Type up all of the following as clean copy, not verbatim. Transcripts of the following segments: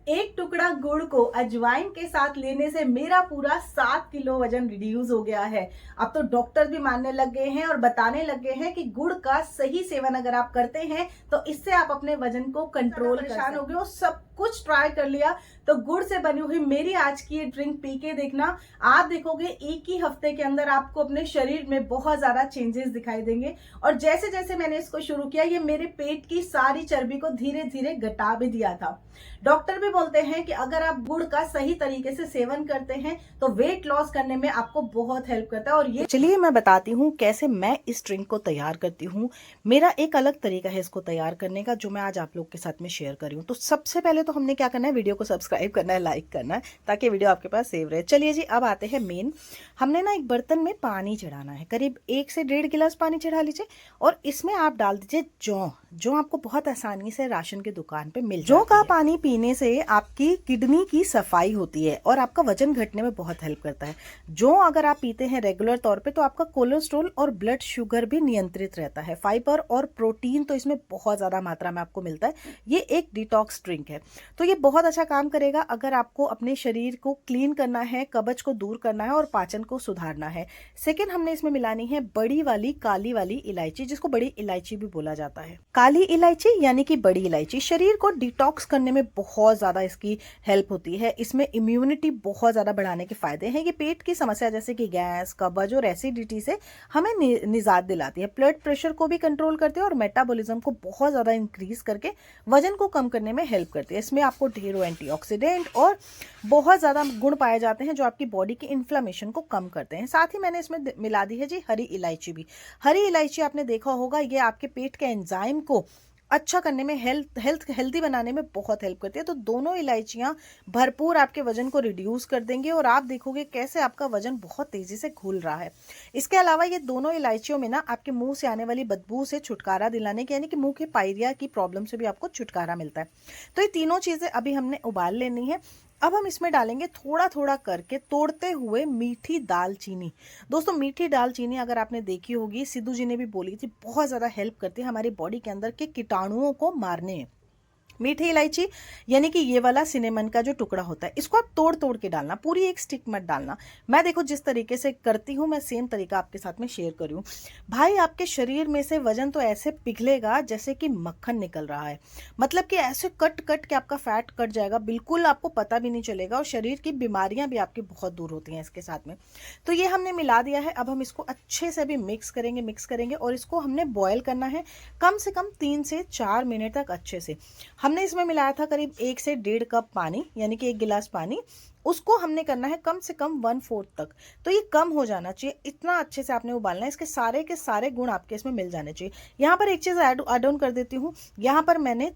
एक टुकड़ा गुड़ को अजवाइन के साथ लेने से मेरा पूरा 7 किलो वजन रिड्यूस हो गया है। अब तो डॉक्टर भी मानने लग गए हैं और बताने लग गए हैं कि गुड़ का सही सेवन अगर आप करते हैं तो इससे आप अपने वजन को कंट्रोल कर सकते हैं। परेशान हो गए हो, सब कुछ ट्राई कर लिया, तो गुड़ से बनी हुई मेरी आज की ये ड्रिंक पी के देखना। आप देखोगे एक ही हफ्ते के अंदर आपको अपने शरीर में बहुत ज्यादा चेंजेस दिखाई देंगे। और जैसे जैसे मैंने इसको शुरू किया, ये मेरे पेट की सारी चर्बी को धीरे धीरे घटा भी दिया था। डॉक्टर भी बोलते हैं कि अगर आप गुड़ का सही तरीके से सेवन करते हैं तो वेट लॉस करने में आपको बहुत हेल्प करता है। और ये चलिए मैं बताती हूँ कैसे मैं इस ड्रिंक को तैयार करती हूँ। मेरा एक अलग तरीका है इसको तैयार करने का, जो मैं आज आप लोग के साथ में शेयर कर रही हूँ। तो सबसे पहले तो हमने क्या करना है, वीडियो को सब्सक्राइब करना है, लाइक करना है, ताकि वीडियो आपके पास सेव रहे। चलिए जी, अब आते हैं मेन। हमने ना एक बर्तन में पानी चढ़ाना है, करीब 1 से 1.5 गिलास पानी चढ़ा लीजिए। और इसमें आप डाल दीजिए जौ। जो आपको बहुत आसानी से राशन की दुकान पे मिल जाती है। जौ का पानी पीने से आपकी किडनी की सफाई होती है और आपका वजन घटने में बहुत हेल्प करता है। जो अगर आप पीते हैं रेगुलर तौर पे तो आपका कोलेस्ट्रॉल और ब्लड शुगर भी नियंत्रित रहता है। फाइबर और प्रोटीन तो इसमें बहुत ज्यादा मात्रा में आपको मिलता है। ये एक डिटॉक्स ड्रिंक है, तो ये बहुत अच्छा काम करेगा अगर आपको अपने शरीर को क्लीन करना है, कब्ज को दूर करना है और पाचन को सुधारना है। सेकेंड, हमने इसमें मिलानी है बड़ी वाली काली वाली इलायची, जिसको बड़ी इलायची भी बोला जाता है। काली इलायची यानी कि बड़ी इलायची शरीर को डिटॉक्स करने में बहुत ज्यादा इसकी हेल्प होती है। इसमें इम्यूनिटी बहुत ज्यादा बढ़ाने के फायदे हैं। ये पेट की समस्या जैसे कि गैस, कब्ज और एसिडिटी से हमें निजात दिलाती है। ब्लड प्रेशर को भी कंट्रोल करती है और मेटाबॉलिज्म को बहुत ज्यादा इंक्रीज करके वजन को कम करने में हेल्प करती है। इसमें आपको ढेरों एंटीऑक्सीडेंट और बहुत ज्यादा गुण पाए जाते हैं जो आपकी बॉडी की इन्फ्लेमेशन को कम करते हैं। साथ ही मैंने इसमें मिला दी है जी हरी इलायची भी। हरी इलायची आपने देखा होगा, ये आपके पेट के एंजाइम को अच्छा करने में, हेल्दी बनाने में बहुत हेल्प करती है। तो दोनों इलायचियां भरपूर आपके वजन को रिड्यूस कर देंगे और आप देखोगे कैसे आपका वजन बहुत तेजी से घुल रहा है। इसके अलावा ये दोनों इलायचियों में ना आपके मुंह से आने वाली बदबू से छुटकारा दिलाने की, यानी कि मुंह के पायरिया की प्रॉब्लम से भी आपको छुटकारा मिलता है। तो ये तीनों चीजें अभी हमने उबाल लेनी है। अब हम इसमें डालेंगे थोड़ा थोड़ा करके तोड़ते हुए मीठी दालचीनी। दोस्तों, मीठी दालचीनी अगर आपने देखी होगी, सिद्धू जी ने भी बोली थी, बहुत ज्यादा हेल्प करती है हमारी बॉडी के अंदर के कीटाणुओं को मारने में। मीठी इलायची यानी कि ये वाला सिनेमन का जो टुकड़ा होता है, इसको आप तोड़ तोड़ के डालना, पूरी एक स्टिक मत डालना। मैं देखो जिस तरीके से करती हूँ, मैं सेम तरीका आपके साथ में शेयर कर रही हूँ। भाई, आपके शरीर में से वजन तो ऐसे पिघलेगा जैसे कि मक्खन निकल रहा है। मतलब कि ऐसे कट कट के आपका फैट कट जाएगा, बिल्कुल आपको पता भी नहीं चलेगा। और शरीर की बीमारियां भी आपकी बहुत दूर होती हैं इसके साथ में। तो ये हमने मिला दिया है। अब हम इसको अच्छे से भी मिक्स करेंगे और इसको हमने बॉयल करना है कम से कम 3 से 4 मिनट तक अच्छे से। हमने इसमें मिलाया था करीब 1 से 1.5 कप पानी, यानी कि 1 गिलास पानी। उसको हमने करना है कम से कम 1/4 तक। तो ये कम हो जाना चाहिए, इतना अच्छे से आपने उबालना है। इसके सारे के सारे गुण आपके इसमें मिल जाने चाहिए। यहाँ पर एक चीज ऐड ऑन कर देती हूँ। यहाँ पर मैंने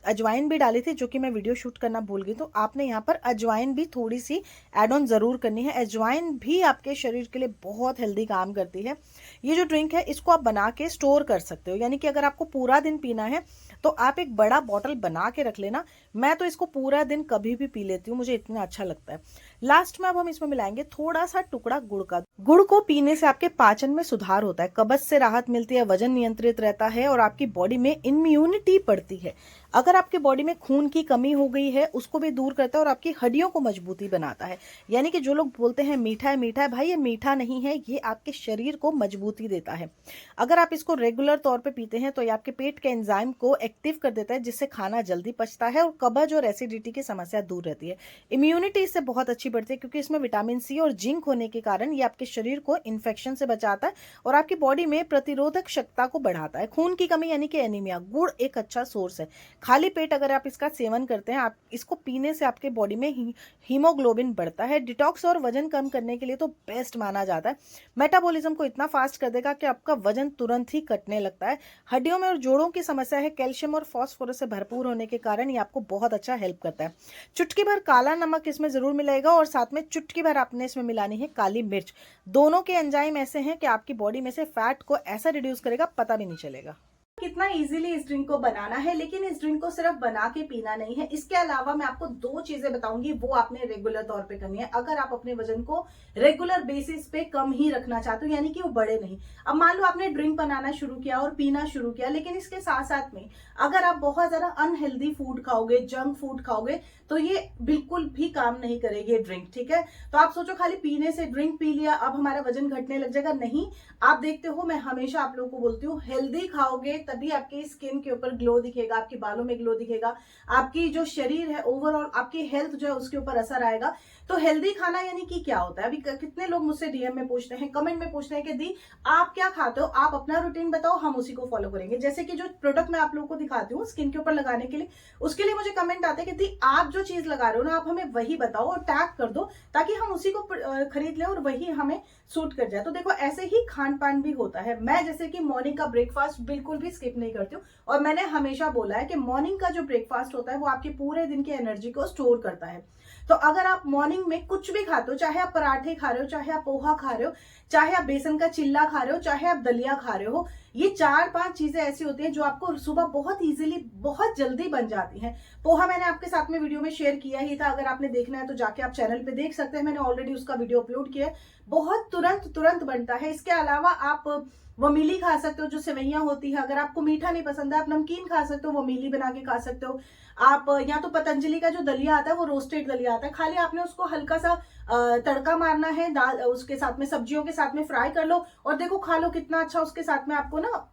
अजवाइन भी डाली थी, जो कि मैं वीडियो शूट करना भूल गई। तो आपने यहाँ पर अजवाइन भी थोड़ी सी ऐड ऑन जरूर करनी है। अजवाइन भी आपके शरीर के लिए बहुत हेल्दी काम करती है। ये जो ड्रिंक है, इसको आप बना के स्टोर कर सकते हो, यानी कि अगर आपको पूरा दिन पीना है तो आप एक बड़ा बॉटल बना के रख लेना। मैं तो इसको पूरा दिन कभी भी पी लेती हूँ, मुझे इतना अच्छा लगता है। लास्ट में अब हम इसमें मिलाएंगे थोड़ा सा टुकड़ा गुड़ का। गुड़ को पीने से आपके पाचन में सुधार होता है, कब्ज से राहत मिलती है, वजन नियंत्रित रहता है और आपकी बॉडी में इम्यूनिटी बढ़ती है। अगर आपकी बॉडी में खून की कमी हो गई है, उसको भी दूर करता है और आपकी हड्डियों को मजबूती बनाता है। यानी कि जो लोग बोलते हैं मीठा है, भाई ये मीठा नहीं है, ये आपके शरीर को मजबूती देता है। अगर आप इसको रेगुलर तौर पे पीते हैं तो ये आपके पेट के एंजाइम को एक्टिव कर देता है, जिससे खाना जल्दी पचता है और कब्ज और एसिडिटी की समस्या दूर रहती है। इम्यूनिटी इससे बहुत अच्छी बढ़ती है, क्योंकि इसमें विटामिन सी और जिंक होने के कारण ये आपके शरीर को इन्फेक्शन से बचाता है और आपकी बॉडी में प्रतिरोधक क्षमता को बढ़ाता है। खून की कमी यानी कि एनीमिया, गुड़ एक अच्छा सोर्स है। खाली पेट अगर आप इसका सेवन करते हैं, आप इसको पीने से आपके बॉडी में हीमोग्लोबिन बढ़ता है। डिटॉक्स और वजन कम करने के लिए तो बेस्ट माना जाता है। मेटाबॉलिज्म को इतना फास्ट कर देगा कि आपका वजन तुरंत ही कटने लगता है। हड्डियों में और जोड़ों की समस्या है, कैल्शियम और फास्फोरस से भरपूर होने के कारण ये आपको बहुत अच्छा हेल्प करता है। चुटकी भर काला नमक इसमें जरूर मिलेगा और साथ में चुटकी भर आपने इसमें मिलानी है काली मिर्च। दोनों के एंजाइम ऐसे हैं कि आपकी बॉडी में से फैट को ऐसा रिड्यूस करेगा, पता भी नहीं चलेगा। कितना इजीली इस ड्रिंक को बनाना है, लेकिन इस ड्रिंक को सिर्फ बना के पीना नहीं है। इसके अलावा मैं आपको 2 चीजें बताऊंगी, वो आपने रेगुलर तौर पे करनी है अगर आप अपने वजन को रेगुलर बेसिस पे कम ही रखना चाहते हो, यानी कि वो बढ़े नहीं। अब मान लो आपने ड्रिंक बनाना शुरू किया और पीना शुरू किया, लेकिन इसके साथ साथ में अगर आप बहुत ज्यादा अनहेल्दी फूड खाओगे, जंक फूड खाओगे, तो ये बिल्कुल भी काम नहीं करेगी ड्रिंक, ठीक है। तो आप सोचो खाली पीने से, ड्रिंक पी लिया अब हमारा वजन घटने लग जाएगा, नहीं। आप देखते हो मैं हमेशा आप लोगों को बोलती हूँ, हेल्दी खाओगे तभी आपकी स्किन के ऊपर ग्लो दिखेगा, आपके बालों में ग्लो दिखेगा, आपकी जो शरीर है ओवरऑल आपकी हेल्थ जो है उसके ऊपर असर आएगा। तो हेल्दी खाना यानी कि क्या होता है? अभी कितने लोग मुझसे डीएम में पूछते हैं, कमेंट में पूछते हैं कि दी आप क्या खाते हो, आप अपना रूटीन बताओ, हम उसी को फॉलो करेंगे। जैसे कि जो प्रोडक्ट मैं आप लोगों को दिखाती हूँ स्किन के ऊपर लगाने के लिए, उसके लिए मुझे कमेंट आते हैं कि दी आप जो चीज लगा रहे हो ना, आप हमें वही बताओ और टैग कर दो ताकि हम उसी को खरीद लें और वही हमें सूट कर जाए। तो देखो ऐसे ही खान पान भी होता है। मैं जैसे कि मॉर्निंग का ब्रेकफास्ट बिल्कुल भी स्किप नहीं करती हूँ, और मैंने हमेशा बोला है कि मॉर्निंग का जो ब्रेकफास्ट होता है वो आपके पूरे दिन की एनर्जी को स्टोर करता है। तो अगर आप मॉर्निंग में कुछ भी खाते हो, चाहे आप पराठे खा रहे हो, चाहे आप पोहा खा रहे हो, चाहे आप बेसन का चिल्ला खा रहे हो, चाहे आप दलिया खा रहे हो, ये 4-5 चीजें ऐसी होती हैं जो आपको सुबह बहुत इजीली, बहुत जल्दी बन जाती हैं। पोहा मैंने आपके साथ में वीडियो में शेयर किया ही था, अगर आपने देखना है तो जाके आप चैनल पे देख सकते हैं, मैंने ऑलरेडी उसका वीडियो अपलोड किया है। बहुत तुरंत बनता है। इसके अलावा आप वमीली खा सकते हो, जो सेवैयां होती है। अगर आपको मीठा नहीं पसंद है, आप नमकीन खा सकते हो, वमीली बना के खा सकते हो आप। या तो पतंजलि का जो दलिया आता है वो रोस्टेड दलिया आता है, खाली आपने उसको हल्का सा तड़का मारना है, दाल उसके साथ में सब्जियों के साथ में फ्राई कर लो और देखो खा लो, कितना अच्छा उसके साथ में आपको ना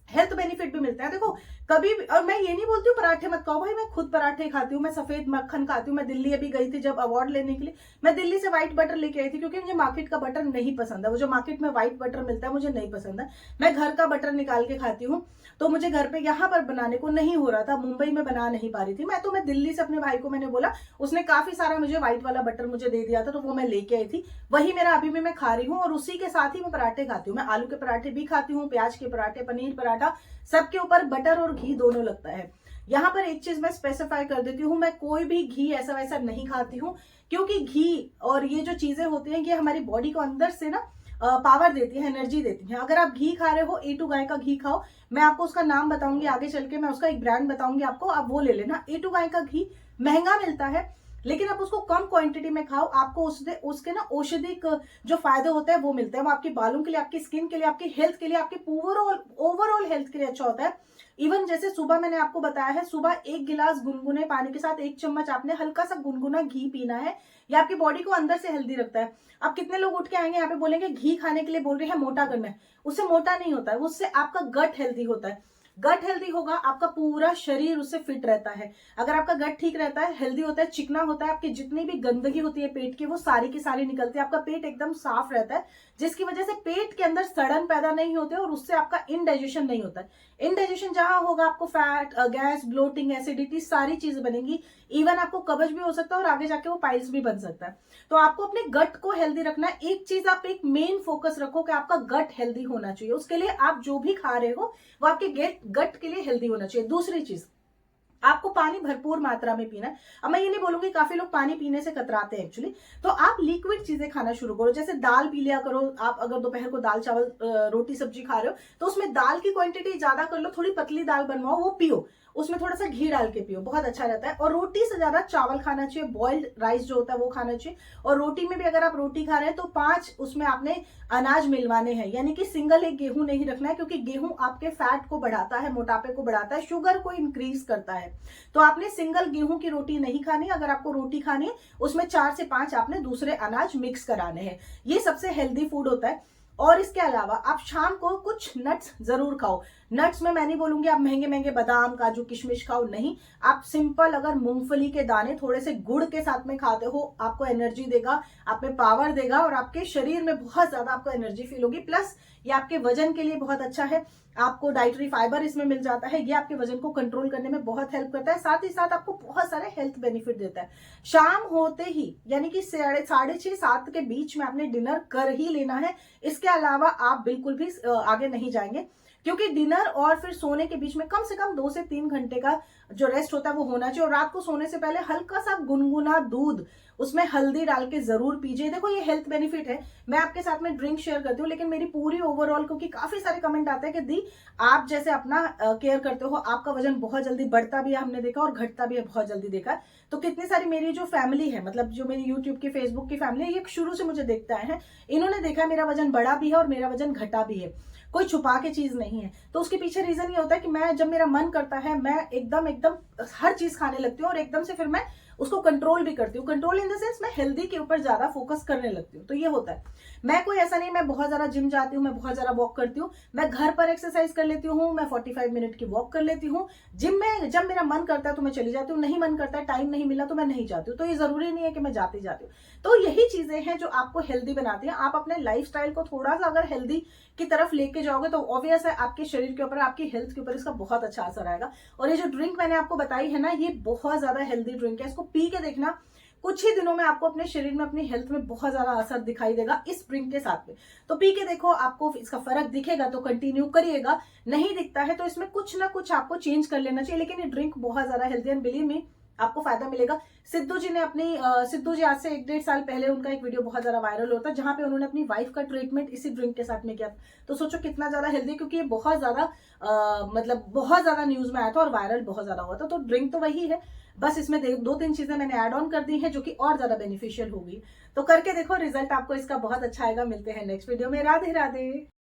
हेल्थ बेनिफिट भी मिलता है। देखो कभी भी, और मैं ये नहीं बोलती हूँ पराठे मत खाओ भाई, मैं खुद पराठे खाती हूँ, मैं सफेद मक्खन खाती हूँ। मैं दिल्ली अभी गई थी जब अवार्ड लेने के लिए, मैं दिल्ली से व्हाइट बटर लेके आई थी, क्योंकि मुझे मार्केट का बटर नहीं पसंद है। वो जो मार्केट में व्हाइट बटर मिलता है मुझे नहीं पसंद है, मैं घर का बटर निकाल के खाती हूँ। तो मुझे घर पे यहाँ पर बनाने को नहीं हो रहा था, मुंबई में बना नहीं पा रही थी मैं दिल्ली से अपने भाई को मैंने बोला, उसने काफी सारा मुझे व्हाइट वाला बटर मुझे दे दिया था, तो वो मैं लेके आई थी, वही मेरा अभी भी मैं खा रही हूँ। और उसी के साथ ही मैं पराठे खाती हूँ, मैं आलू के पराठे भी खाती हूँ, प्याज के पराठे, पनीर पराठा, सबके ऊपर बटर और घी दोनों लगता है। यहाँ पर एक चीज मैं स्पेसिफाई कर देती हूँ, मैं कोई भी घी ऐसा वैसा नहीं खाती हूँ, क्योंकि घी और ये जो चीजें होती हैं ये हमारी बॉडी को अंदर से ना पावर देती है, एनर्जी देती है। अगर आप घी खा रहे हो, A2 गाय का घी खाओ, मैं आपको उसका नाम बताऊंगी आगे चल के, मैं उसका एक ब्रांड बताऊंगी आपको, आप वो ले लेना। A2 गाय का घी महंगा मिलता है, लेकिन आप उसको कम क्वांटिटी में खाओ, आपको उसके ना औषधिक जो फायदे होते हैं वो मिलते हैं। वो आपके बालों के लिए, आपकी स्किन के लिए, आपकी हेल्थ के लिए, आपकी ओवरऑल हेल्थ के लिए अच्छा होता है। इवन जैसे सुबह मैंने आपको बताया है, सुबह 1 गिलास गुनगुने पानी के साथ 1 चम्मच आपने हल्का सा गुनगुना घी पीना है, ये आपकी बॉडी को अंदर से हेल्दी रखता है। अब कितने लोग उठ के आएंगे यहाँ पे बोलेंगे घी खाने के लिए बोल रहे हैं, मोटा करना है, उससे मोटा नहीं होता है, उससे आपका गट हेल्दी होता है। गट हेल्दी होगा, आपका पूरा शरीर उससे फिट रहता है। अगर आपका गट ठीक रहता है, हेल्दी होता है, चिकना होता है, आपकी जितनी भी गंदगी होती है पेट की वो सारी की सारी निकलती है, आपका पेट एकदम साफ रहता है, जिसकी वजह से पेट के अंदर सड़न पैदा नहीं होते और उससे आपका इनडाइजेशन नहीं होता है। इनडाइजेशन जहां होगा आपको फैट, गैस, ब्लोटिंग, एसिडिटी सारी चीज बनेंगी, इवन आपको कब्ज भी हो सकता है और आगे जाके वो पाइल्स भी बन सकता है। तो आपको अपने गट को हेल्दी रखना है। एक चीज आप एक मेन फोकस रखो कि आपका गट हेल्दी होना चाहिए, उसके लिए आप जो भी खा रहे हो वो आपके गट के लिए हेल्दी होना चाहिए। दूसरी चीज, आपको पानी भरपूर मात्रा में पीना है। अब मैं ये नहीं बोलूंगी, काफी लोग पानी पीने से कतराते हैं एक्चुअली, तो आप लिक्विड चीजें खाना शुरू करो, जैसे दाल पी लिया करो। आप अगर दोपहर को दाल चावल रोटी सब्जी खा रहे हो तो उसमें दाल की क्वांटिटी ज्यादा कर लो, थोड़ी पतली दाल बनवाओ, वो पियो, उसमें थोड़ा सा घी डाल के पियो, बहुत अच्छा रहता है। और रोटी से ज्यादा चावल खाना चाहिए, बॉइल्ड राइस जो होता है वो खाना चाहिए। और रोटी में भी अगर आप रोटी खा रहे हैं तो 5 उसमें आपने अनाज मिलवाने हैं, यानी कि सिंगल एक गेहूं नहीं रखना है, क्योंकि गेहूं आपके फैट को बढ़ाता है, मोटापे को बढ़ाता है, शुगर को इंक्रीज करता है। तो आपने सिंगल गेहूं की रोटी नहीं खानी। अगर आपको रोटी खानी है उसमें 4 से 5 आपने दूसरे अनाज मिक्स कराने हैं, ये सबसे हेल्दी फूड होता है। और इसके अलावा आप शाम को कुछ नट्स जरूर खाओ। नट्स में मैं नहीं बोलूंगी आप महंगे महंगे बादाम, काजू, किशमिश खाओ, नहीं। आप सिंपल अगर मूंगफली के दाने थोड़े से गुड़ के साथ में खाते हो, आपको एनर्जी देगा, आप में पावर देगा और आपके शरीर में बहुत ज्यादा आपको एनर्जी फील होगी। प्लस ये आपके वजन के लिए बहुत अच्छा है, आपको डाइटरी फाइबर इसमें मिल जाता है, ये आपके वजन को कंट्रोल करने में बहुत हेल्प करता है, साथ ही साथ आपको बहुत सारे हेल्थ बेनिफिट देता है। शाम होते ही यानी कि 6:30-7 के बीच में आपने डिनर कर ही लेना है। इसके अलावा आप बिल्कुल भी आगे नहीं जाएंगे, क्योंकि डिनर और फिर सोने के बीच में कम से कम 2 से 3 घंटे का जो रेस्ट होता है वो होना चाहिए। और रात को सोने से पहले हल्का सा गुनगुना दूध, उसमें हल्दी डाल के जरूर पीजिए। देखो ये हेल्थ बेनिफिट है, मैं आपके साथ में ड्रिंक शेयर करती हूँ, लेकिन मेरी पूरी ओवरऑल, क्योंकि काफी सारे कमेंट आते हैं कि दी आप जैसे अपना केयर करते हो, आपका वजन बहुत जल्दी बढ़ता भी है हमने देखा, और घटता भी है बहुत जल्दी देखा। तो कितनी सारी मेरी जो फैमिली है, मतलब जो मेरी यूट्यूब की, फेसबुक की फैमिली है, ये शुरू से मुझे देखते आए हैं, इन्होंने देखा मेरा वजन बढ़ा भी है और मेरा वजन घटा भी है, कोई छुपा के चीज नहीं है। तो उसके पीछे रीजन ये होता है कि मैं, जब मेरा मन करता है, मैं एकदम एकदम हर चीज खाने लगती हूँ, और एकदम से फिर मैं उसको कंट्रोल भी करती हूँ। कंट्रोल इन द सेंस मैं हेल्दी के ऊपर ज्यादा फोकस करने लगती हूँ। तो ये होता है, मैं कोई ऐसा नहीं मैं बहुत ज्यादा जिम जाती हूँ, मैं बहुत ज्यादा वॉक करती हूँ, मैं घर पर एक्सरसाइज कर लेती हूँ, मैं 45 मिनट की वॉक कर लेती हूँ। जिम में जब मेरा मन करता है तो मैं चली जाती हूँ, नहीं मन करता है, टाइम नहीं मिला तो मैं नहीं जाती हूँ। तो ये जरूरी नहीं है कि मैं जाती जाती हूँ। तो यही चीजें हैं जो आपको हेल्दी बनाती हैं। आप अपने लाइफस्टाइल को थोड़ा सा अगर हेल्दी की तरफ लेके जाओगे तो ऑब्वियस है आपके शरीर के ऊपर, आपकी हेल्थ के ऊपर इसका बहुत अच्छा असर आएगा। और ये जो ड्रिंक मैंने आपको बताई है ना, ये बहुत ज्यादा हेल्दी ड्रिंक है, इसको पी के देखना, कुछ ही दिनों में आपको अपने शरीर में, अपनी हेल्थ में बहुत ज्यादा असर दिखाई देगा इस ड्रिंक के साथ में। तो पी के देखो, आपको इसका फर्क दिखेगा तो कंटिन्यू करिएगा, नहीं दिखता है तो इसमें कुछ ना कुछ आपको चेंज कर लेना चाहिए। लेकिन ये ड्रिंक बहुत ज्यादा हेल्दी है, बिलीव मी आपको फायदा मिलेगा। सिद्धू जी ने अपनी सिद्धू जी आज से 1-1.5 साल पहले उनका एक वीडियो बहुत ज्यादा वायरल होता है, जहां पे उन्होंने अपनी वाइफ का ट्रीटमेंट इसी ड्रिंक के साथ में किया। तो सोचो कितना ज्यादा हेल्दी, क्योंकि ये बहुत ज्यादा मतलब बहुत ज्यादा न्यूज में आया था और वायरल बहुत ज्यादा हुआ था। तो ड्रिंक तो वही है, बस इसमें 2-3 चीजें मैंने ऐड ऑन कर दी है जो कि और ज्यादा बेनिफिशियल होगी। तो करके देखो, रिजल्ट आपको इसका बहुत अच्छा आएगा। मिलते हैं नेक्स्ट वीडियो में। राधे राधे।